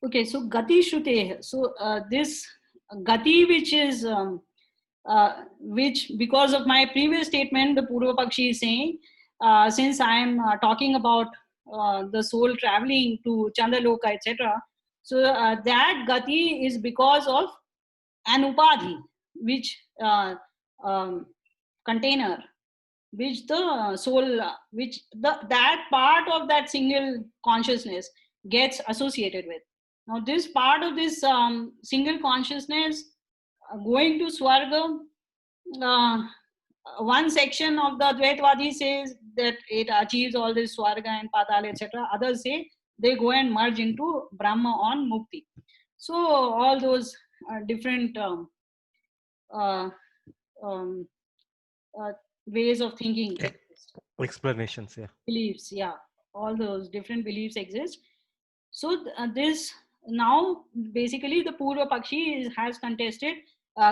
Okay, so Gati Shrute. So this Gati, which because of my previous statement, the Purva Pakshi is saying, since I am talking about the soul traveling to Chandaloka, etc. So that Gati is because of an Upadhi, which container, which the soul, which that part of that single consciousness gets associated with. Now this part of this single consciousness going to Swarga, uh, one section of the Advaitvadi says that it achieves all this Swarga and Patal, etc. Others say they go and merge into Brahma on Mukti. So all those different uh, um, uh, ways of thinking exist. Explanations, yeah. Beliefs, yeah, all those different beliefs exist. So this now basically the Purva Pakshi has contested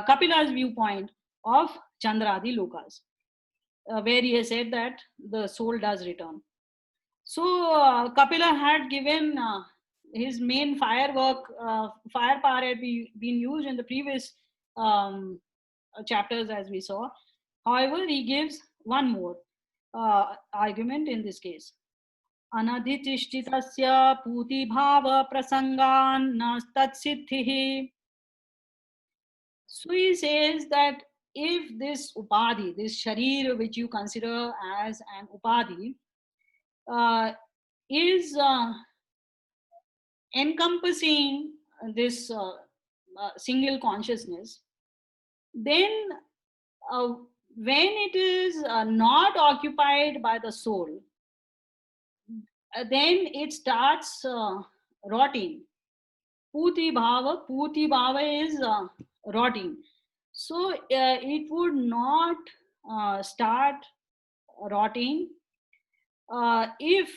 Kapila's viewpoint of Chandradi Lokas, where he has said that the soul does return. So Kapila had given his main firework, firepower had been used in the previous chapters as we saw. However, he gives one more argument in this case. अनधितिष्ठितस्य पूतिभावप्रसङ्गान् So he says that if this upadhi, this sharir which you consider as an upadhi, is encompassing this single consciousness, then uh, when it is not occupied by the soul, then it starts rotting. Puti bhava is rotting. So it would not start rotting if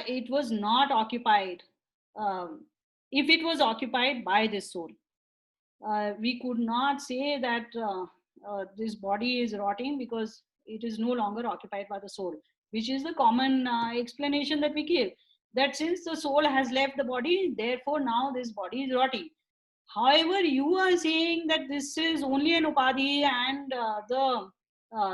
it was not occupied, um, if it was occupied by this soul. We could not say that this body is rotting because it is no longer occupied by the soul, which is the common explanation that we give, that since the soul has left the body, therefore now this body is rotting. However, you are saying that this is only an upadhi and the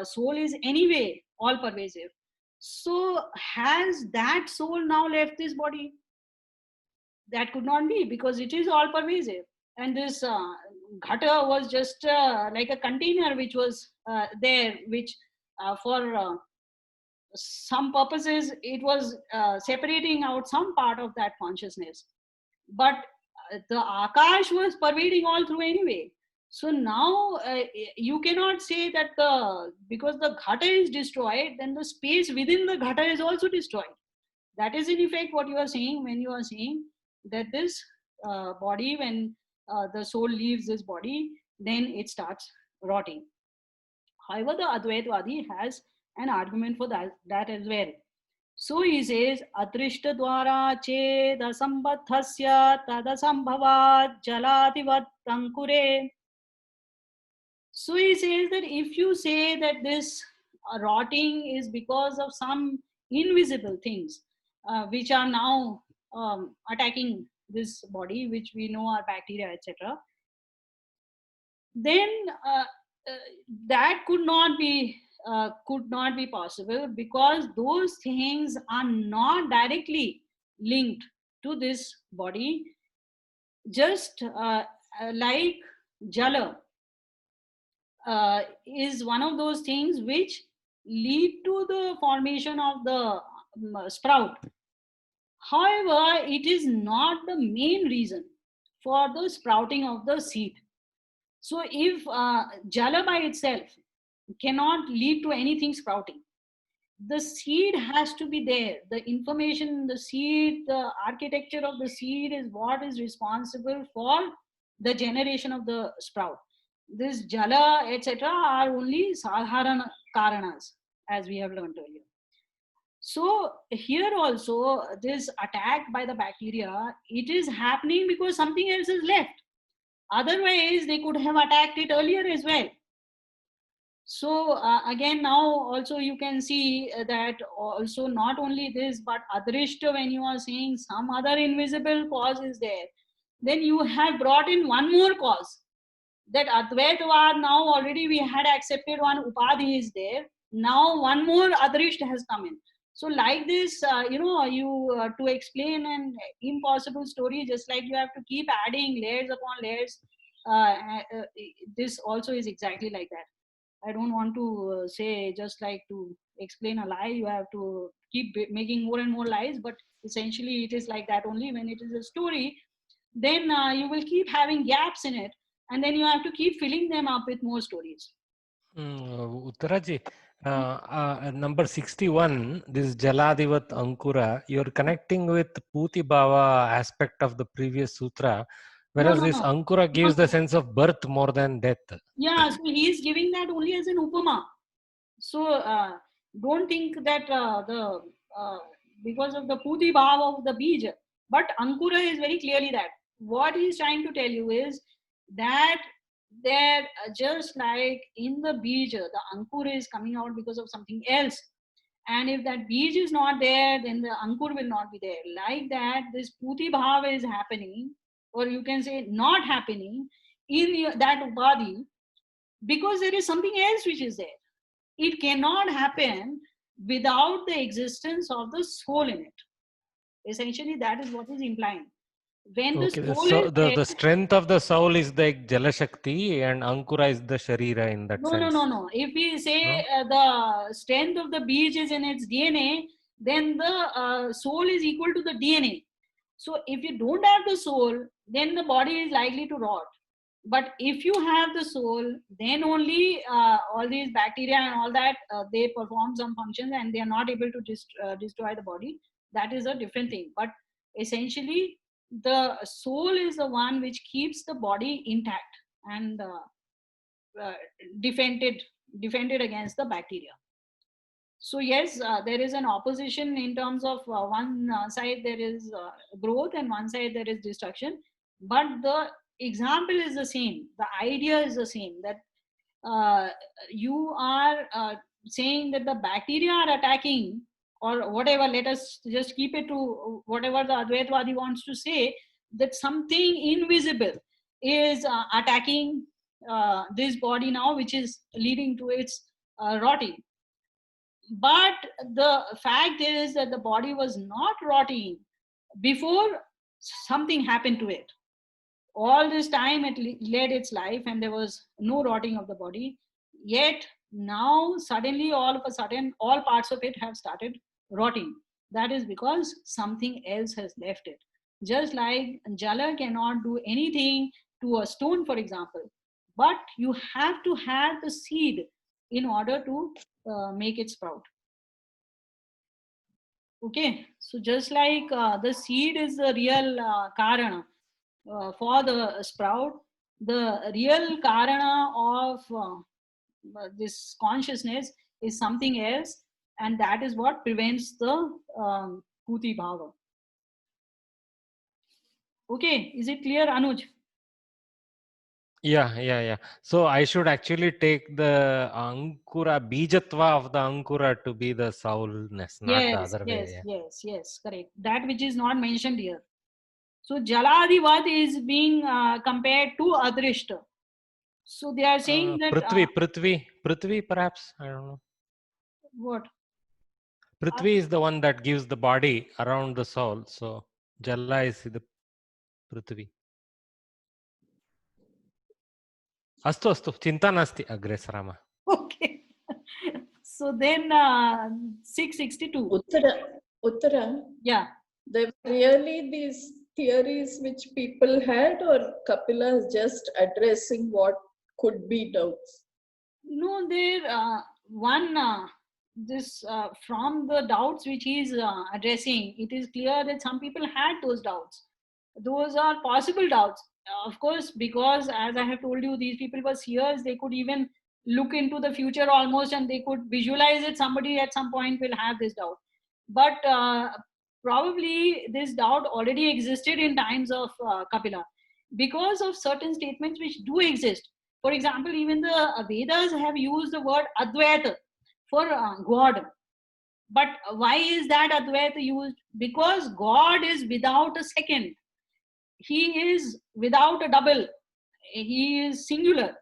soul is anyway all pervasive. So has that soul now left this body? That could not be, because it is all pervasive. And this ghata was just like a container which was there, which for some purposes it was separating out some part of that consciousness. But the akash was pervading all through anyway. So now you cannot say that because the ghata is destroyed, then the space within the ghata is also destroyed. That is in effect what you are saying when you are saying that this body, when the soul leaves this body, then it starts rotting. However, the Advaitvadi has an argument for that as well. So he says, Atrishta dwara ched asambathasya tadasambhavat jalativat tankure. So he says that if you say that this rotting is because of some invisible things which are now attacking this body, which we know are bacteria, etc., then that could not be possible, because those things are not directly linked to this body. Just like jala is one of those things which lead to the formation of the sprout. However, it is not the main reason for the sprouting of the seed. So if jala by itself cannot lead to anything sprouting, the seed has to be there. The information in the seed, the architecture of the seed is what is responsible for the generation of the sprout. This jala, etc., are only sadharana karanas, as we have learned earlier. So here also, this attack by the bacteria, it is happening because something else is left. Otherwise, they could have attacked it earlier as well. So again, now also you can see that also not only this, but adrishta, when you are saying some other invisible cause is there, then you have brought in one more cause. That Advaitavad, now already we had accepted one upadhi is there. Now one more adrishta has come in. So like this, you to explain an impossible story, just like you have to keep adding layers upon layers. This also is exactly like that. I don't want to say just like to explain a lie, you have to keep making more and more lies, but essentially it is like that only. When it is a story, then you will keep having gaps in it, and then you have to keep filling them up with more stories. Uttaraji, number 61, this Jaladivat Ankura, you're connecting with Puti Bhava aspect of the previous sutra, No, whereas no, this no. Ankura No, gives the no. sense of birth more than death. Yeah, so he is giving that only as an upama. So don't think that because of the puti bhav of the bij, but Ankura is very clearly that. What he is trying to tell you is that there, just like in the bij, the Ankur is coming out because of something else. And if that bij is not there, then the Ankur will not be there. Like that, this puti bhav is happening, or you can say not happening in that upadhi, because there is something else which is there. It cannot happen without the existence of the soul in it. Essentially, that is what is implying. When the Okay, soul so is there, the strength of the soul is the Jalashakti and Ankura is the Sharira in that no, no, sense. no, no. If we say No? the strength of the beach is in its DNA, then the soul is equal to the DNA. So if you don't have the soul, then the body is likely to rot. But if you have the soul, then only all these bacteria and all that, they perform some functions and they are not able to destroy the body. That is a different thing. But essentially, the soul is the one which keeps the body intact and uh, defended defended against the bacteria. So yes, there is an opposition in terms of one side there is growth and one side there is destruction, but the example is the same, the idea is the same, that uh, you are saying that the bacteria are attacking, or whatever, let us just keep it to whatever the Advaitvadi wants to say, that something invisible is attacking this body now, which is leading to its rotting. But the fact is that the body was not rotting before something happened to it. All this time it led its life and there was no rotting of the body. Yet now suddenly, all of a sudden, all parts of it have started rotting. That is because something else has left it. Just like jala cannot do anything to a stone, for example, but you have to have the seed in order to make it sprout. Okay, so just like the seed is the real karana for the sprout, the real karana of this consciousness is something else, and that is what prevents the puti bhava. Okay, is it clear, Anuj? Yeah. So I should actually take the Ankura, Bijatva of the Ankura to be the soulness, not the Yes, other way. yes, Yeah. yes, yes, correct. That which is not mentioned here. So Jaladivat is being compared to Adrishta. So they are saying that Prithvi, perhaps. I don't know. what? Prithvi is the one that gives the body around the soul. So Jala is the Prithvi. अस्तु चिन्ता नास्ति अग्रे सरामः. Okay. So then 662. Uttara, Yeah. there were really these theories which people had, or Kapila is just addressing what could be doubts? No, there one this from the doubts which he is addressing, it is clear that some people had those doubts. Those are possible doubts, of course, because as I have told you, these people were seers. They could even look into the future almost, and they could visualize it. Somebody at some point will have this doubt, but probably this doubt already existed in times of Kapila, because of certain statements which do exist. For example, even the Vedas have used the word Advaita for God. But why is that Advaita used? Because God is without a second. He is without a double. He is singular.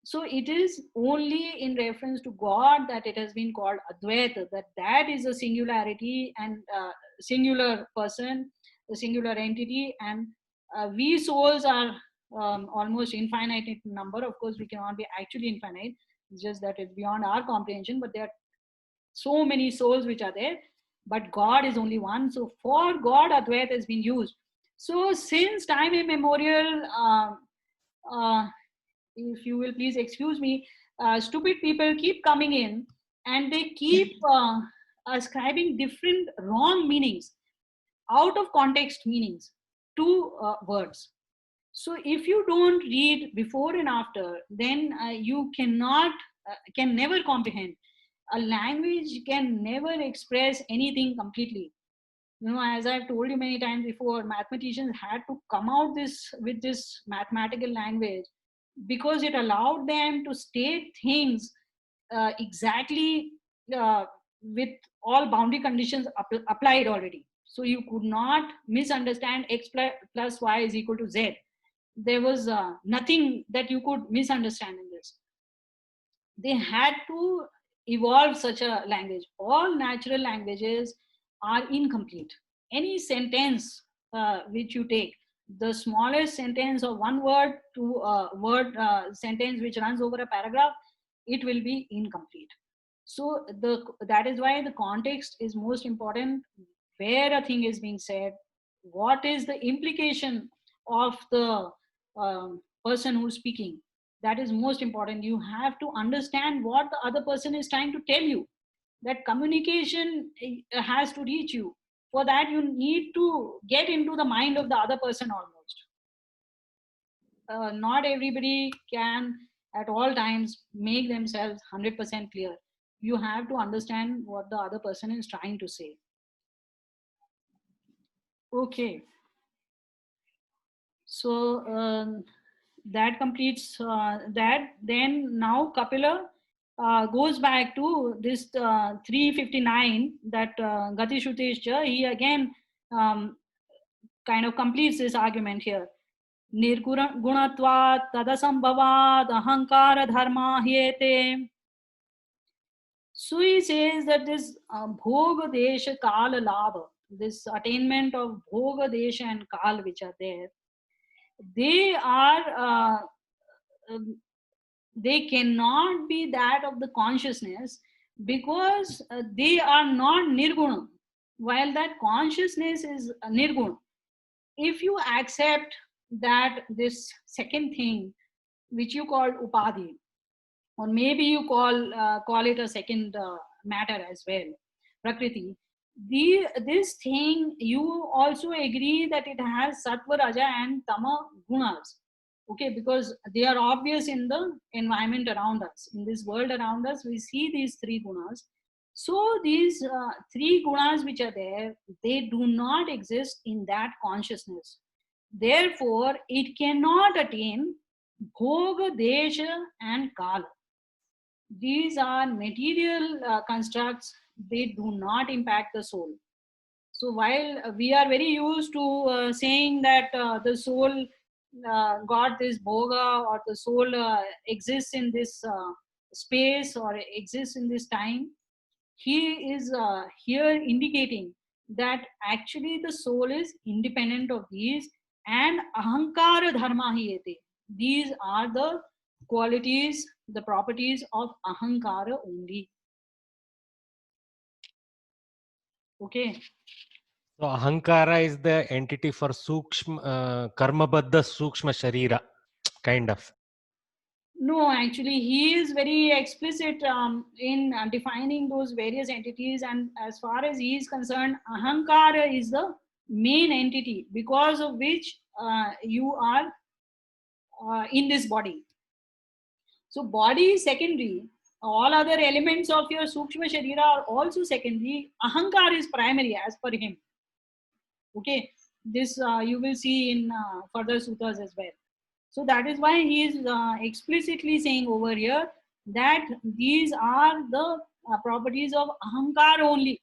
So it is only in reference to God that it has been called Advaita, that is a singularity and singular person, a singular entity, and we souls are almost infinite in number. Of course, we cannot be actually infinite. It's just that it's beyond our comprehension, but there are so many souls which are there, but God is only one. So for God, Advaita has been used. So since time immemorial, if you will please excuse me, stupid people keep coming in and they keep ascribing different wrong meanings, out of context meanings to words. So if you don't read before and after, then you can never comprehend. A language can never express anything completely. As I've told you many times before, mathematicians had to come out with this mathematical language because it allowed them to state things exactly with all boundary conditions applied already. So you could not misunderstand x plus y is equal to z. There was nothing that you could misunderstand in this. They had to evolve such a language. All natural languages are incomplete. Any sentence which you take, the smallest sentence of one word to a word sentence which runs over a paragraph, it will be incomplete. So that is why the context is most important. Where a thing is being said, what is the implication of the person who's speaking, that is most important. You have to understand what the other person is trying to tell you. That communication has to reach you. For that, you need to get into the mind of the other person almost. Not everybody can at all times make themselves 100% clear. You have to understand what the other person is trying to say. Okay. So that completes that. Then now Kapila goes back to this 359, that Gati Shuteshcha. He again kind of completes this argument here. Nirgunatvat tadasambhavad ahankara dharma hyete. So he says that this bhoga desha kala labha, this attainment of bhoga desha and kal which are there, they are they cannot be that of the consciousness, because they are not nirguna, while that consciousness is nirguna. If you accept that this second thing which you call upadhi, or maybe you call it a second matter as well, prakriti, this thing, you also agree that it has sattva, raja and tama gunas. Okay, because they are obvious in the environment around us, in this world around us, we see these three gunas. So these three gunas which are there, they do not exist in that consciousness. Therefore, it cannot attain bhoga, desha and kala. These are material constructs, they do not impact the soul. So while we are very used to saying that the soul got this bhoga, or the soul exists in this space or exists in this time, he is here indicating that actually the soul is independent of these, and ahankara dharma hiyate. These are the qualities, the properties of ahankara only. Okay. So ahankara is the entity for sukshma, karmabaddha sukshma sharira, kind of. No, actually, he is very explicit in defining those various entities. And as far as he is concerned, ahankara is the main entity because of which you are in this body. So body is secondary. All other elements of your sukshma sharira are also secondary. Ahankara is primary as per him. Okay, this you will see in further sutras as well. So that is why he is explicitly saying over here that these are the properties of ahankar only.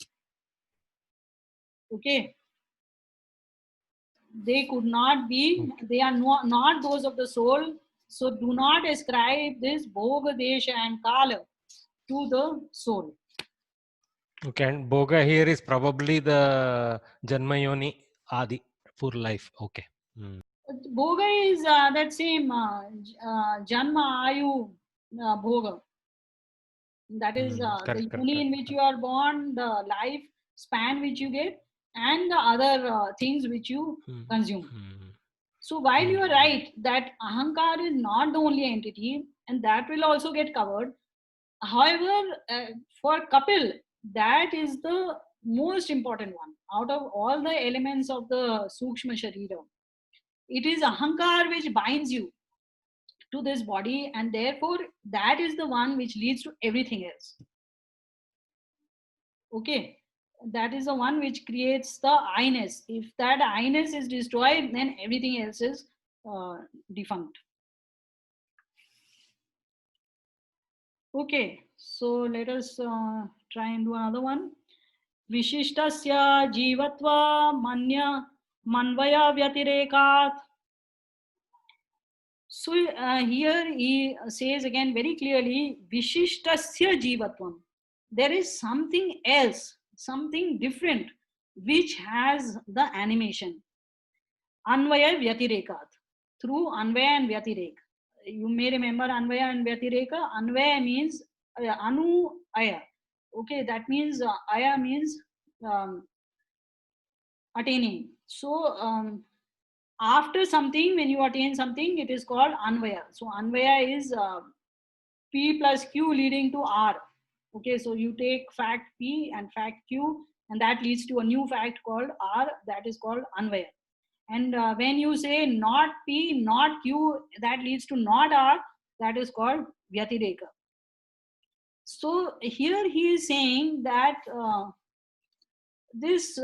Okay, they could not be, they are not those of the soul. So do not ascribe this bhoga, desha and kala to the soul. Okay, and Boga here is probably the Janmayoni Adi, poor life. Okay. Bhoga is that same janma, ayu, bhoga. That is the uni in which you are born, the life span which you get, and the other things which you consume. So while you are right that ahankar is not the only entity, and that will also get covered. However, for Kapil, that is the most important one out of all the elements of the Sukshma Sharira. It is ahankar which binds you to this body, and therefore that is the one which leads to everything else. Okay, that is the one which creates the I-ness. If that I-ness is destroyed, then everything else is defunct. Okay, so let us try and do another one. Vishishtasya jivatva manya manvaya vyatirekat. So here he says again very clearly, Vishishtasya jivatvam. There is something else, something different, which has the animation. Anvaya vyatirekat. Through Anvaya and Vyatirek. You may remember Anvaya and Vyatireka. Anvaya means Anu Aya. Okay, that means Aya means attaining. So after something, when you attain something, it is called Anvaya. So Anvaya is P plus Q leading to R. Okay, so you take fact P and fact Q, and that leads to a new fact called R, that is called Anvaya. And when you say not P, not Q, that leads to not R, that is called Vyatireka. So here he is saying that this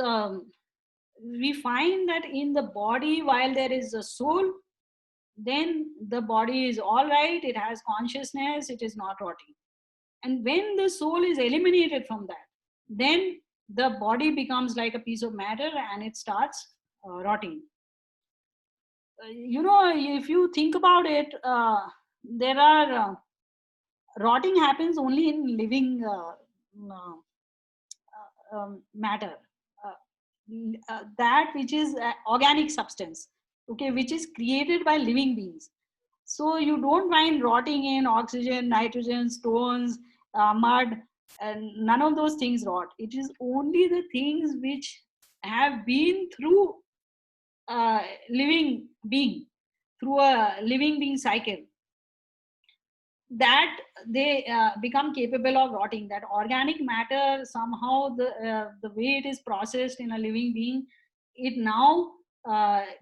we find that in the body, while there is a soul, then the body is all right, it has consciousness, it is not rotting. And when the soul is eliminated from that, then the body becomes like a piece of matter and it starts rotting. You know, if you think about it, there are rotting happens only in living matter, that which is organic substance, okay, which is created by living beings. So you don't find rotting in oxygen, nitrogen, stones, mud, and none of those things rot. It is only the things which have been through living being, through a living being cycle, that they become capable of rotting. That organic matter, somehow the way it is processed in a living being, it now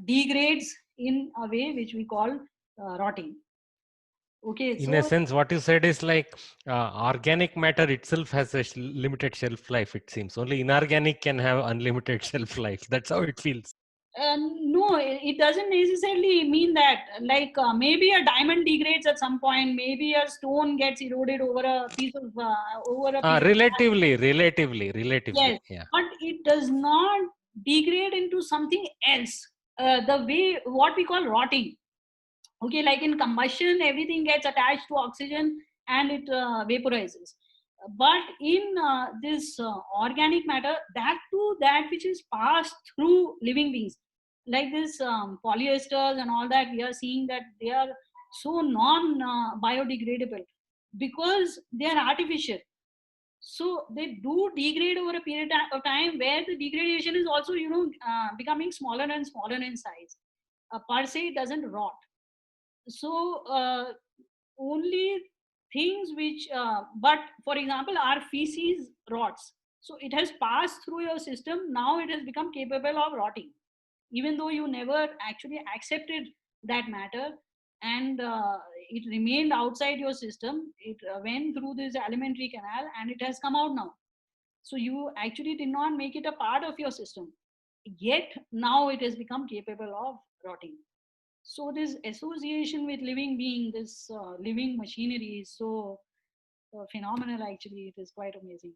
degrades in a way which we call rotting. Okay, in a sense, what you said is like organic matter itself has a limited shelf life, it seems. Only inorganic can have unlimited shelf life. That's how it feels. No, it doesn't necessarily mean that. Like maybe a diamond degrades at some point, maybe a stone gets eroded over a piece of relatively. Yes, Yeah. but it does not degrade into something else. The way what we call rotting. Okay, like in combustion, everything gets attached to oxygen and it vaporizes. But in this organic matter, that too, that which is passed through living beings, like this polyesters and all that, we are seeing that they are so non biodegradable because they are artificial. So they do degrade over a period of time, where the degradation is also, you know, becoming smaller and smaller in size. Per se, it doesn't rot. So only things which but for example, our feces rots, so it has passed through your system, now it has become capable of rotting, even though you never actually accepted that matter, and it remained outside your system. It went through this alimentary canal and it has come out now. So you actually did not make it a part of your system, yet now it has become capable of rotting. So this association with living being, this living machinery is so phenomenal. Actually, it is quite amazing.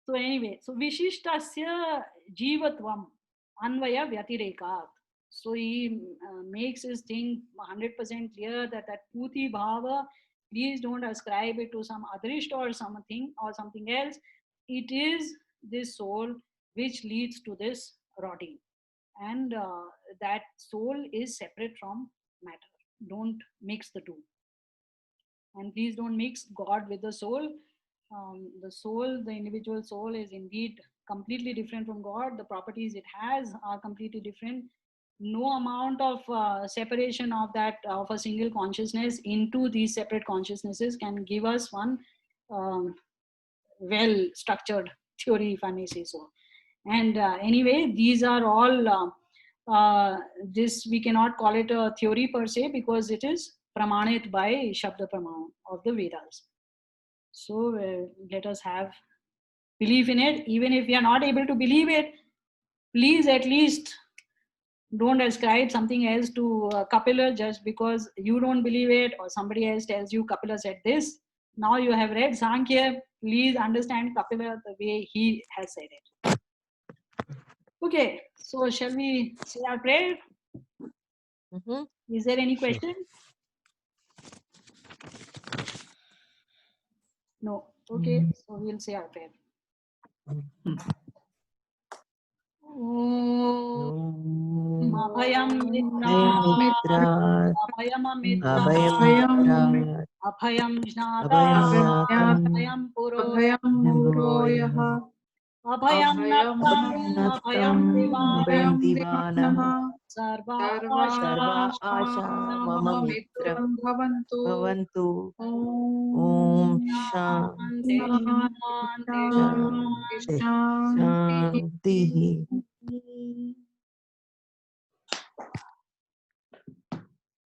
So anyway, so Vishishtasya Jivatvam Anvaya Vyatirekat. So he makes his thing 100% clear that Puti Bhava, please don't ascribe it to some Adrishta or something else. It is this soul which leads to this rotting. And that soul is separate from matter. Don't mix the two. And please don't mix God with the soul. The soul, the individual soul, is indeed completely different from God. The properties it has are completely different. No amount of separation of that of a single consciousness into these separate consciousnesses can give us one well structured theory, if I may say so. And anyway, these are all this we cannot call it a theory per se, because it is pramanit by Shabda Praman of the Vedas. So let us have belief in it. Even if we are not able to believe it, please at least don't ascribe something else to Kapila just because you don't believe it or somebody else tells you Kapila said this. Now you have read Sankhya, please understand Kapila the way he has said it. Okay, so shall we say our prayer? Is there any question? No. Okay, so we'll say our prayer. Om Abhayam Mitra Abhayam Mitra Abhayam Jnata Abhayam Puroyah Abhayam Nattam Abhayam Divanam Sarva Asha Mama Mitram Bhavantu. Om Shanti. Shanti.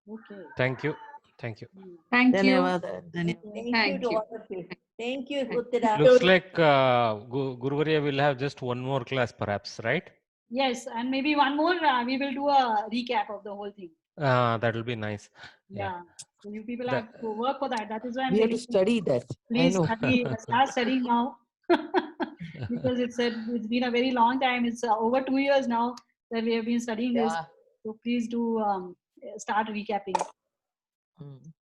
Okay. Thank you. Thank you. Thank you. Dhanyavada. Thank you to all of you. Thank you, Uttara. Looks like Guruvarya will have just one more class, perhaps, right? Yes, and maybe one more. We will do a recap of the whole thing. That will be nice. Yeah. So you people That- have to work for that. That is why I'm We have to telling you, study that. please I know. study. Start studying now, because it's been a very long time. It's over 2 years now that we have been studying this. Yeah. So please do start recapping.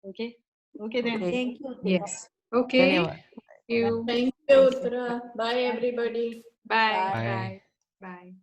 Okay. Okay then. Okay. Thank you. Uttara. Yes. Okay. Dhanyavada. Thank you. Thank you, Uttara. Bye, everybody. Bye. Bye. Bye. Bye.